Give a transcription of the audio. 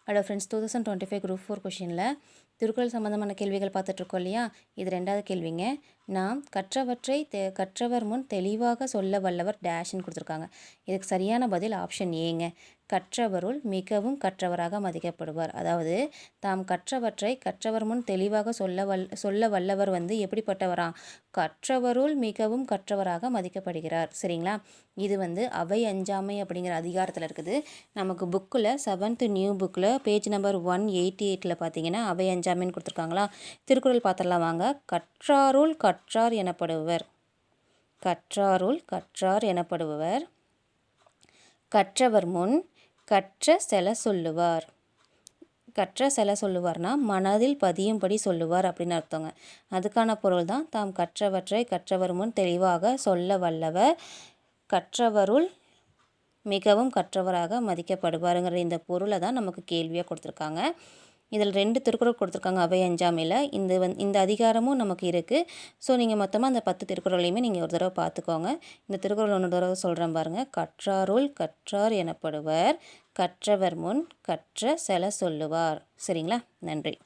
Hello friends, 2025 group 4 கொஷினில் திருக்குறள் சம்மந்தமான கேள்விகள் பார்த்துட்ருக்கோம் இல்லையா? இது 2வது கேள்விங்க. நாம் கற்றவற்றை கற்றவர் முன் தெளிவாக சொல்ல வல்லவர் டேஷ்ன்னு கொடுத்துருக்காங்க. இதுக்கு சரியான பதில் ஆப்ஷன் ஏங்க. கற்றவருள் மிகவும் கற்றவராக மதிக்கப்படுவார். அதாவது தாம் கற்றவற்றை கற்றவர் முன் தெளிவாக சொல்ல வல்லவர் எப்படிப்பட்டவரா? கற்றவருள் மிகவும் கற்றவராக மதிக்கப்படுகிறார். சரிங்களா? இது அவை அஞ்சாமை அப்படிங்கிற அதிகாரத்தில் இருக்குது. நமக்கு புக்கில் 7th நியூ புக்கில் பேஜ் நம்பர் 188 பார்த்தீங்கன்னா அவை அஞ்சாமைன்னு கொடுத்துருக்காங்களா? திருக்குறள் பார்த்துடலாம் வாங்க. கற்றாருள் கற்றார் எனப்படுவர். கற்றாருள் கற்றார் எனப்படுவர் கற்றவர் முன் கற்ற செல சொல்லுவார். கற்ற செல சொல்லுவார்னா மனதில் பதியும்படி சொல்லுவார் அப்படின்னு அர்த்தங்க. அதுக்கான பொருள் தான் தாம் கற்றவற்றை கற்றவர் முன் தெளிவாக சொல்ல வல்லவர் கற்றவருள் மிகவும் கற்றவராக மதிக்கப்படுவாருங்கிற இந்த பொருளை தான் நமக்கு கேள்வியாக கொடுத்துருக்காங்க. இதில் 2 திருக்குறள் கொடுத்துருக்காங்க அவை அஞ்சாமையில். இந்த அதிகாரமும் நமக்கு இருக்குது. ஸோ நீங்கள் மொத்தமாக அந்த 10 திருக்குறளையுமே நீங்கள் ஒரு தடவை பார்த்துக்கோங்க. இந்த திருக்குறள் ஒன்று தடவை சொல்கிறேன் பாருங்கள். கற்றாருள் கற்றார் எனப்படுவர் கற்றவர் முன் கற்ற செல சொல்லுவார். சரிங்களா? நன்றி.